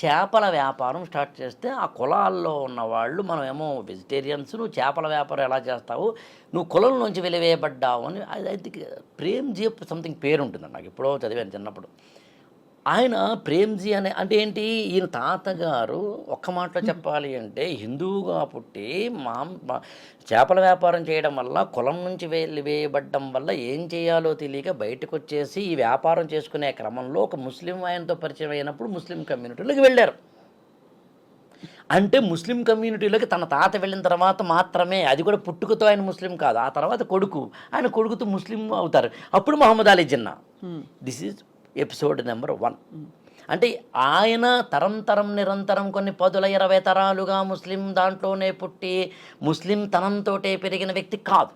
చేపల వ్యాపారం స్టార్ట్ చేస్తే ఆ కులాల్లో ఉన్న వాళ్ళు, మనమేమో వెజిటేరియన్స్, నువ్వు చేపల వ్యాపారం ఎలా చేస్తావు, నువ్వు కులం నుంచి వెలివేయబడ్డావు అని. అయితే ప్రేమ్జీ సంథింగ్ పేరు ఉంటుంది, నాకు ఎప్పుడో చదివాను చిన్నప్పుడు. ఆయన ప్రేమ్జీ అంటే ఏంటి, ఈయన తాతగారు ఒక్క మాటలో చెప్పాలి అంటే హిందువుగా పుట్టి చేపల వ్యాపారం చేయడం వల్ల, కులం నుంచి వేయబడ్డం వల్ల ఏం చేయాలో తెలియక బయటకు వచ్చేసి ఈ వ్యాపారం చేసుకునే క్రమంలో ఒక ముస్లిం ఆయనతో పరిచయం అయినప్పుడు ముస్లిం కమ్యూనిటీలోకి వెళ్ళారు. అంటే ముస్లిం కమ్యూనిటీలోకి తన తాత వెళ్ళిన తర్వాత మాత్రమే, అది కూడా పుట్టుకతో ఆయన ముస్లిం కాదు, ఆ తర్వాత ఆయన కొడుకుతో ముస్లిం అవుతారు. అప్పుడు Muhammad Ali Jinnah. This is episode number 1. అంటే ఆయన నిరంతరం కొన్ని 10-20 తరాలుగా ముస్లిం దాంట్లోనే పుట్టి ముస్లిం తనంతో పెరిగిన వ్యక్తి కాదు.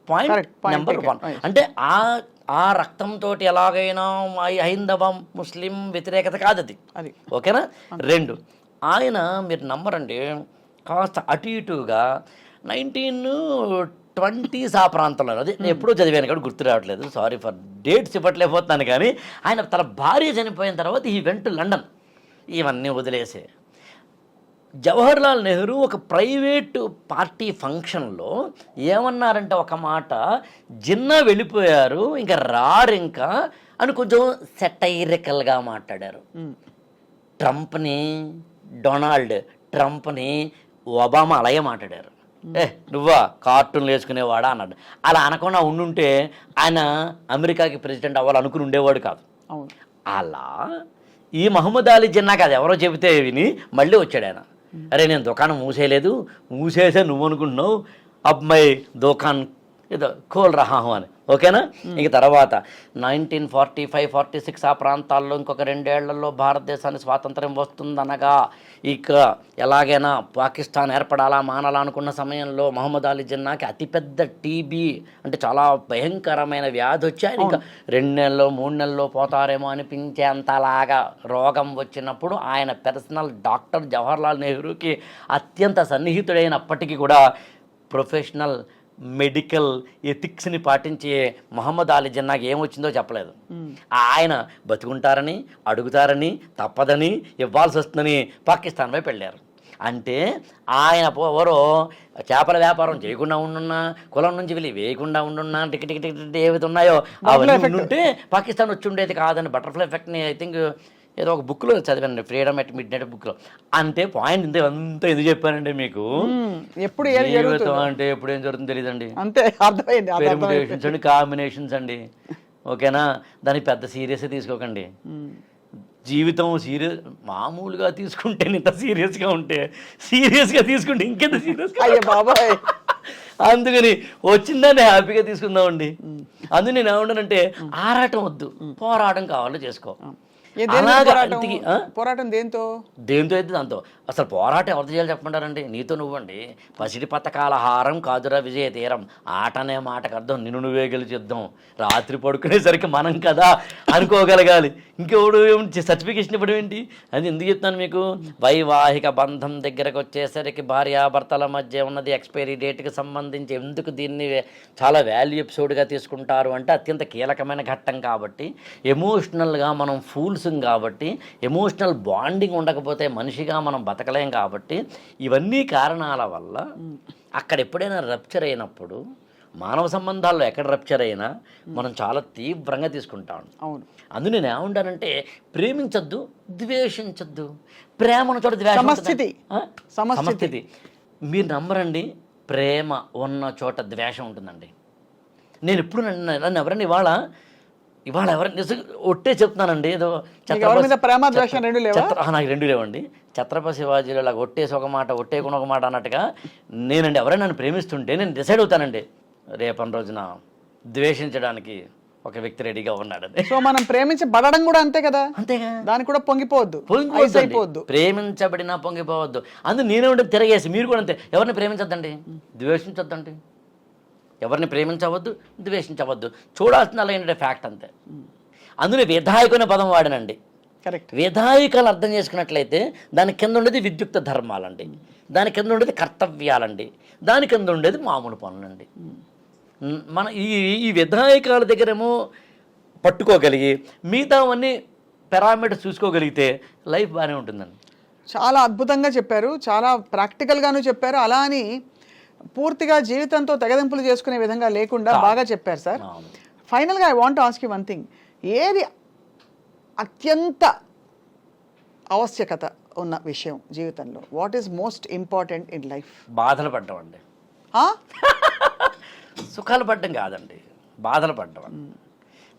Point number 1. అంటే ఆ రక్తంతో ఎలాగైనా హైందవ ముస్లిం వ్యతిరేకత కాదు అది. ఓకేనా? 2, ఆయన మీరు నమ్మరండి, కాస్త అటు ఇటుగా 1920s ఆ ప్రాంతంలో, అది నేను ఎప్పుడూ చదివాను కాబట్టి గుర్తు రావట్లేదు, సారీ ఫర్ డేట్స్ ఇవ్వట్లేకపోతున్నాను. కానీ ఆయన తన భార్య చనిపోయిన తర్వాత ఈ వెంట లండన్, ఇవన్నీ వదిలేసే జవహర్లాల్ నెహ్రూ ఒక ప్రైవేటు పార్టీ ఫంక్షన్లో ఏమన్నారంటే ఒక మాట, జిన్నా వెళ్ళిపోయారు ఇంకా రారు ఇంకా అని కొంచెం సెటైరికల్గా మాట్లాడారు. ట్రంప్ని డొనాల్డ్ ట్రంప్ని ఒబామా అలాగే మాట్లాడారు. నువ్వా కార్టూన్లు వేసుకునేవాడా అన్నాడు. అలా అనకుండా ఉండుంటే ఆయన అమెరికాకి ప్రెసిడెంట్ అవ్వాలనుకుని ఉండేవాడు కాదు. అలా ఈ మహమ్మద్ అలీ జిన్నాకి అది ఎవరో చెబితే విని మళ్ళీ వచ్చాడు ఆయన. అరే నేను దుకాణం మూసేయలేదు, మూసేసే నువ్వు అనుకుంటున్నావు, అబ్బాయి దుకాణం ఏదో కోల్ రహాహు అని. ఓకేనా? ఇంక తర్వాత 1945-46 ఆ ప్రాంతాల్లో ఇంకొక 2 ఏళ్లలో భారతదేశానికి స్వాతంత్రం వస్తుందనగా ఇక ఎలాగైనా పాకిస్తాన్ ఏర్పడాలా మానాలా అనుకున్న సమయంలో మహమ్మద్ అలీ జిన్నాకి అతిపెద్ద టీబీ అంటే చాలా భయంకరమైన వ్యాధి వచ్చి ఆయన ఇంకా 2 నెలల్లో 3 నెలల్లో పోతారేమో అనిపించేంతలాగా రోగం వచ్చినప్పుడు ఆయన పర్సనల్ డాక్టర్ జవహర్లాల్ నెహ్రూకి అత్యంత సన్నిహితుడైనప్పటికీ కూడా ప్రొఫెషనల్ మెడికల్ ఎథిక్స్ని పాటించే మహమ్మద్ అలీ జిన్నాకి ఏమొచ్చిందో చెప్పలేదు. ఆయన బతుకుంటారని అడుగుతారని తప్పదని ఇవ్వాల్సి వస్తుందని పాకిస్తాన్ వైపు వెళ్ళారు. అంటే ఆయన ఎవరో చేపల వ్యాపారం చేయకుండా ఉండున్నా, కులం నుంచి వెళ్ళి వేయకుండా ఉండున్నా, టికెట్ ఏవైతే ఉన్నాయో అవన్నీ ఉంటే పాకిస్తాన్ వచ్చి ఉండేది కాదని బటర్ఫ్లై ఎఫెక్ట్ని ఐ థింక్ ఏదో ఒక బుక్లో చదివానండి, ఫ్రీడమ్ ఎట్ మిడ్ నైట్ బుక్లో. అంతే పాయింట్ ఇంతే, అంతా ఎందుకు చెప్పానండి మీకు, ఎప్పుడు జీవితం అంటే ఎప్పుడు ఏం జరుగుతుందో తెలియదండి. అంతే, అర్థమైంది. పెర్ముటేషన్స్ అండి, కాంబినేషన్స్ అండి. ఓకేనా? దాన్ని పెద్ద సీరియస్గా తీసుకోకండి. జీవితం సీరియస్ మామూలుగా తీసుకుంటే ఇంత సీరియస్గా ఉంటే, సీరియస్గా తీసుకుంటే ఇంకెంత సీరియస్గా. బాబాయ్ అందుకని వచ్చిందాన్ని హ్యాపీగా తీసుకుందామండి. అందుకు నేను ఏమంటానంటే ఆరాటం వద్దు, పోరాటం కావాలో చేసుకో. పోరాటం దేంతో అయితే దాంతో. అసలు పోరాటం ఎవరితో చేయాలి చెప్పమంటారండి? నీతో నువ్వండి. పసిడి పథకాల హారం కాదురా విజయ తీరం, ఆటనే మాటకు అర్థం నిన్ను నువ్వే గెలిచిద్దాం, రాత్రి పడుకునేసరికి మనం కదా అనుకోగలగాలి. ఇంకెవడు సర్టిఫికేషన్ ఇవ్వడం ఏంటి? అది ఎందుకు చెప్తాను మీకు, వైవాహిక బంధం దగ్గరకు వచ్చేసరికి భార్యాభర్తల మధ్య ఉన్నది ఎక్స్పైరీ డేట్కి సంబంధించి ఎందుకు దీన్ని చాలా వాల్యూ ఎపిసోడ్గా తీసుకుంటారు అంటే అత్యంత కీలకమైన ఘట్టం కాబట్టి, ఎమోషనల్గా మనం ఫూల్స్ కాబట్టి, ఎమోషనల్ బాండింగ్ ఉండకపోతే మనిషిగా మనం బతకలేం కాబట్టి, ఇవన్నీ కారణాల వల్ల అక్కడ ఎప్పుడైనా రప్చర్ అయినప్పుడు, మానవ సంబంధాల్లో ఎక్కడ రప్చర్ అయినా మనం చాలా తీవ్రంగా తీసుకుంటాం. అవును. అందుకు నేను ఏమంటానంటే ప్రేమించద్దు, ద్వేషించద్దు. ప్రేమను చోట ద్వేషం సమస్థితి. మీరు నమ్మరండి, ప్రేమ ఉన్న చోట ద్వేషం ఉంటుందండి. నేను ఎప్పుడు నన్ను ఎవరండి ఇవాళ ఎవరైనా నిజంగా ఒట్టే చెప్తున్నానండి, ఏదో నాకు 2 లేవండి. ఛత్రపతి శివాజీలో ఇలా ఒట్టేసి ఒక మాట ఒట్టేకుని ఒక మాట అన్నట్టుగా నేనండి ఎవరైనా నన్ను ప్రేమిస్తుంటే నేను డిసైడ్ అవుతానండి, రేపటి రోజున ద్వేషించడానికి ఒక వ్యక్తి రెడీగా ఉన్నాడని. సో మనం ప్రేమించబడడం కూడా అంతే కదా, అంతేగా, దానికి కూడా పొంగిపోవద్దు. ప్రేమించబడినా పొంగిపోవద్దు. అందుకు నేనే తిరగేసి మీరు కూడా అంతే, ఎవరిని ప్రేమించద్దండి, ద్వేషించొద్దండి. ఎవరిని ప్రేమించవద్దు, ద్వేషించవద్దు. చూడాల్సిన అలాగే ఫ్యాక్ట్ అంతే. అందులో విధాయకునే పదం వాడినండి. కరెక్ట్. విధాయికలు అర్థం చేసుకున్నట్లయితే దాని కింద ఉండేది విద్యుక్త ధర్మాలండి, దాని కింద ఉండేది కర్తవ్యాలండి, దాని కింద ఉండేది మామూలు పనులండి. మన ఈ విధాయకాల దగ్గరేమో పట్టుకోగలిగి మిగతావన్నీ పారామీటర్స్ చూసుకోగలిగితే లైఫ్ బాగానే ఉంటుందండి. చాలా అద్భుతంగా చెప్పారు, చాలా ప్రాక్టికల్గాను చెప్పారు. అలా అని పూర్తిగా జీవితంతో తెగదింపులు చేసుకునే విధంగా లేకుండా బాగా చెప్పారు సార్. ఫైనల్గా I want ask you one thing, ఏది అత్యంత ఆవశ్యకత ఉన్న విషయం జీవితంలో? What is most important in life? బాధలు పడ్డం అండి. సుఖాలు పడ్డం కాదండి, బాధలు పడ్డం.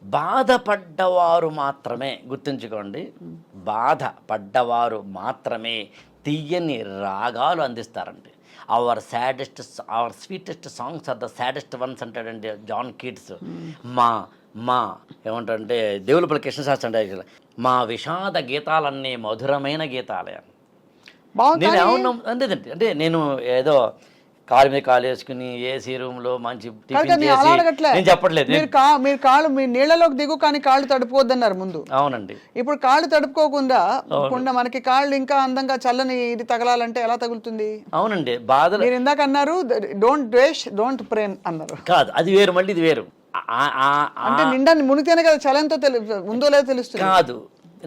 బాధపడ్డవారు మాత్రమే, గుర్తుంచుకోండి, బాధపడ్డవారు మాత్రమే తీయని రాగాలు అందిస్తారండి. Our sweetest songs are the saddest ones అంటాడండి జాన్ కీట్స్. మా ఏమంటారంటే దేవులపల్లి కృష్ణశాస్త్రి అంటే, మా విషాద గీతాలన్నీ మధురమైన గీతాలే. నేను ఏమన్నా అంటే నేను ఏదో కాలు మీద కాలు వేసుకుని ఏసీ రూమ్ లో మంచి నేను చెప్పట్లేదు. మీరు కాళ్ళు మీ నీళ్ళలోకి దిగు కానీ కాళ్ళు తడుపుకోవద్దన్నారు ముందు. అవునండి. ఇప్పుడు కాళ్ళు తడుపుకోకుండా మనకి కాళ్ళు ఇంకా అందంగా చల్లని ఇది తగలాలంటే ఎలా తగులుతుంది? అవునండి. బాధలు మీరు ఇందాక అన్నారు డోంట్ ద్వేష్ డోంట్ ప్రేమ్ అన్నారు. కాదు, అది వేరు, మళ్ళీ ఇది వేరు. అంటే నిండా మునిగితేనే కదా చలంతో ఉందో లేదో తెలుస్తుంది. కాదు,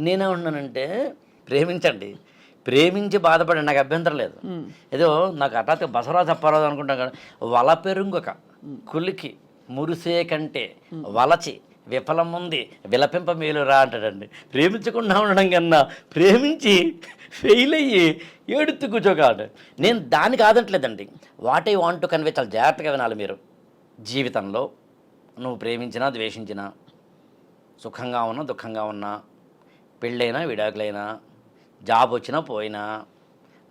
నేనేమంటున్నానంటే ప్రేమించండి, ప్రేమించి బాధపడండి, నాకు అభ్యంతరం లేదు. ఏదో నాకు హఠాత్తుగా బసవరాజు అప్పారావు అనుకుంటాను కదా, వల పెరుంగక కులికి మురిసే కంటే వలచి విఫలం ఉంది విలపింప మేలురా అంటాడండి. ప్రేమించకుండా ఉండడం కన్నా ప్రేమించి ఫెయిల్ అయ్యి ఏడుతూ కూర్చోకాడు. నేను దాన్ని కాదంటలేదండి. What I want to convey చాలా జాగ్రత్తగా వినాలి మీరు. జీవితంలో నువ్వు ప్రేమించినా ద్వేషించినా, సుఖంగా ఉన్నా దుఃఖంగా ఉన్నా, పెళ్ళైనా విడాకులైనా, జాబ్ వచ్చినా పోయినా,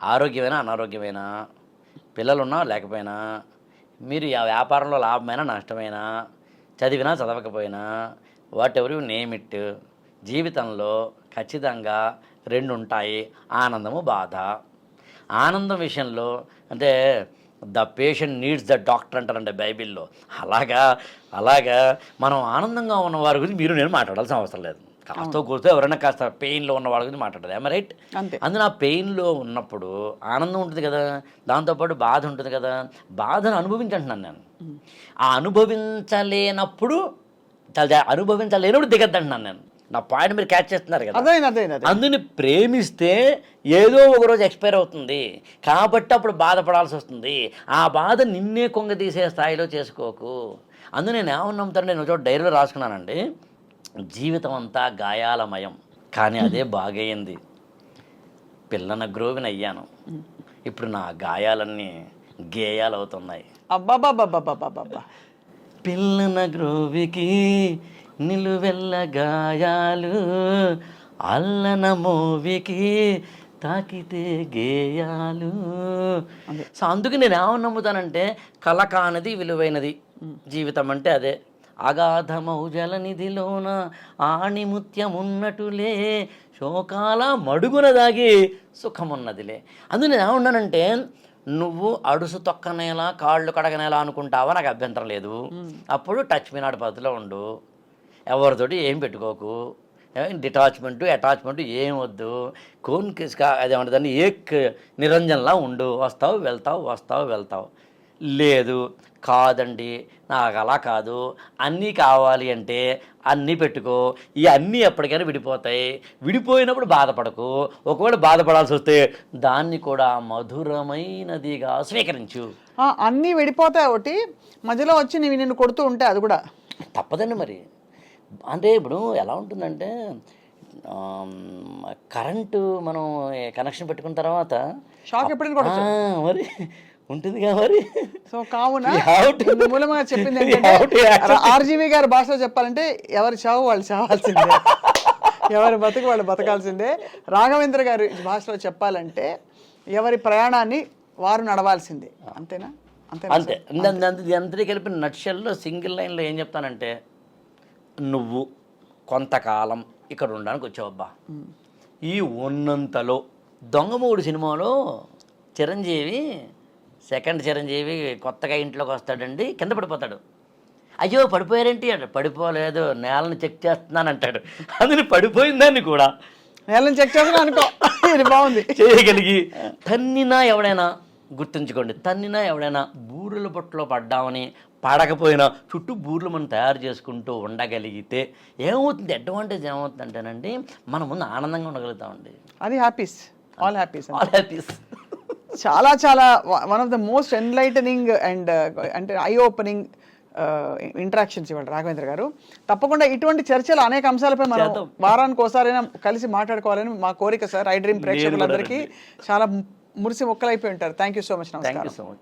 ఆరోగ్యమైనా అనారోగ్యమైనా, పిల్లలున్నా లేకపోయినా, మీరు ఆ వ్యాపారంలో లాభమైనా నష్టమైనా, చదివినా చదవకపోయినా, whatever you name it, జీవితంలో ఖచ్చితంగా రెండు ఉంటాయి, ఆనందము బాధ. ఆనందం విషయంలో అంటే the patient needs the doctor అంటారండి బైబిల్లో. అలాగా మనం ఆనందంగా ఉన్న వారి గురించి మీరు నేను మాట్లాడాల్సిన అవసరం లేదు. కాస్త కూర్చో ఎవరైనా కాస్త పెయిన్లో ఉన్న వాళ్ళ గురించి మాట్లాడదు. ఏమ రైట్? అందులో ఆ పెయిన్లో ఉన్నప్పుడు ఆనందం ఉంటుంది కదా, దాంతోపాటు బాధ ఉంటుంది కదా. బాధను అనుభవించంటున్నాను నేను. ఆ అనుభవించలేనప్పుడు దిగద్దంటున్నాను నేను. నా పాయింట్ మీరు క్యాచ్ చేస్తున్నారు కదా. అందుని ప్రేమిస్తే ఏదో ఒకరోజు ఎక్స్పైర్ అవుతుంది కాబట్టి అప్పుడు బాధపడాల్సి వస్తుంది. ఆ బాధ నిన్నే కొంగదీసే స్థాయిలో చేసుకోకు. అందులో నేను ఏమన్నా నమ్ముతాను, నేను చోట డైరీలో రాసుకున్నానండి, జీవితం అంతా గాయాలమయం కానీ అదే బాగయ్యింది. పిల్లన గ్రోవిని అయ్యాను, ఇప్పుడు నా గాయాలన్నీ గేయాలు అవుతున్నాయి. అబ్బాబాబాబాబాబా. పిల్లన గ్రోవికి నిలువెల్ల గాయాలు, అల్లన మోవికి తాకితే గేయాలు. సో అందుకు నేను ఏమని నమ్ముతానంటే, కళ కానిది విలువైనది జీవితం అంటే అదే. అగాధమౌజల నిధిలోన ఆణిముత్యమున్నటులే, శోకాల మడుగున దాగి సుఖమున్నదిలే. అందుకు నేను ఏమన్నానంటే, నువ్వు అడుసు తొక్కనేలా కాళ్ళు కడగనేలా అనుకుంటావా, నాకు అభ్యంతరం లేదు. అప్పుడు టచ్ మీ నాట్ పద్ధతిలో ఉండు, ఎవరితోటి ఏం పెట్టుకోకు, డిటాచ్మెంటు అటాచ్మెంటు ఏం వద్దు, కోన్ కిస్కా అదేమంటే దాన్ని ఏక్ నిరంజన్లా ఉండు, వస్తావు వెళ్తావు. లేదు కాదండి నాకు అలా కాదు, అన్నీ కావాలి అంటే అన్నీ పెట్టుకో, ఈ అన్నీ ఎప్పటికైనా విడిపోతాయి, విడిపోయినప్పుడు బాధపడకు, ఒకవేళ బాధపడాల్సి వస్తే దాన్ని కూడా మధురమైనదిగా స్వీకరించు. అన్నీ విడిపోతాయి, ఒకటి మధ్యలో వచ్చి నిన్ను కొడుతూ ఉంటే అది కూడా తప్పదండి. మరి అంటే ఇప్పుడు ఎలా ఉంటుందంటే, కరెంటు మనం కనెక్షన్ పెట్టుకున్న తర్వాత షాక్ ఎప్పుడైనా మరి ఉంటుందిగా. మరి సో కావున మూలంగా చెప్పింది ఆర్జీవి గారి భాషలో చెప్పాలంటే, ఎవరి చావు వాళ్ళు చావాల్సిందే, ఎవరి బతుకు వాళ్ళు బతకాల్సిందే. రాఘవేంద్ర గారి భాషలో చెప్పాలంటే, ఎవరి ప్రయాణాన్ని వారు నడవాల్సిందే. అంతేనా? అంతే. అంతటి కలిపి నట్షల్లో సింగిల్ లైన్లో ఏం చెప్తానంటే, నువ్వు కొంతకాలం ఇక్కడ ఉండడానికి వచ్చావబ్బా, ఈ ఉన్నంతలో. దొంగమూడు సినిమాలో చిరంజీవి, సెకండ్ చిరంజీవి కొత్తగా ఇంట్లోకి వస్తాడండి, కింద పడిపోతాడు. అయ్యో పడిపోయారేంటి అంటే, పడిపోలేదు నేలను చెక్ చేస్తున్నాను అంటాడు. అందుని పడిపోయిందాన్ని కూడా నేలను చెక్ చేస్తున్నా అనుకో, ఇది బాగుంది చేయగలిగి. తన్నినా ఎవడైనా గుర్తుంచుకోండి, తన్నినా ఎవడైనా బూరెల పొట్టులో పడ్డామని పడకపోయినా చుట్టూ బూర్లు మనం తయారు చేసుకుంటూ ఉండగలిగితే ఏమవుతుంది, అడ్వాంటేజ్ ఏమవుతుందంటేనండి, మన ముందు ఆనందంగా ఉండగలుగుతామండి. అది హ్యాపీస్, ఆల్ హ్యాపీస్. చాలా చాలా one of the most enlightening and అంటే ఐ ఓపెనింగ్ ఇంటరాక్షన్స్ ఇవాళ రాఘవేంద్ర గారు. తప్పకుండా ఇటువంటి చర్చలు అనేక అంశాలపై మనం వారానికి ఒకసారైనా కలిసి మాట్లాడుకోవాలని మా కోరిక సార్. ఐ డ్రీమ్ ప్రేక్షకులందరికీ చాలా మురిసి మొక్కలైపోయి ఉంటారు. Thank you so much. నమస్కారం.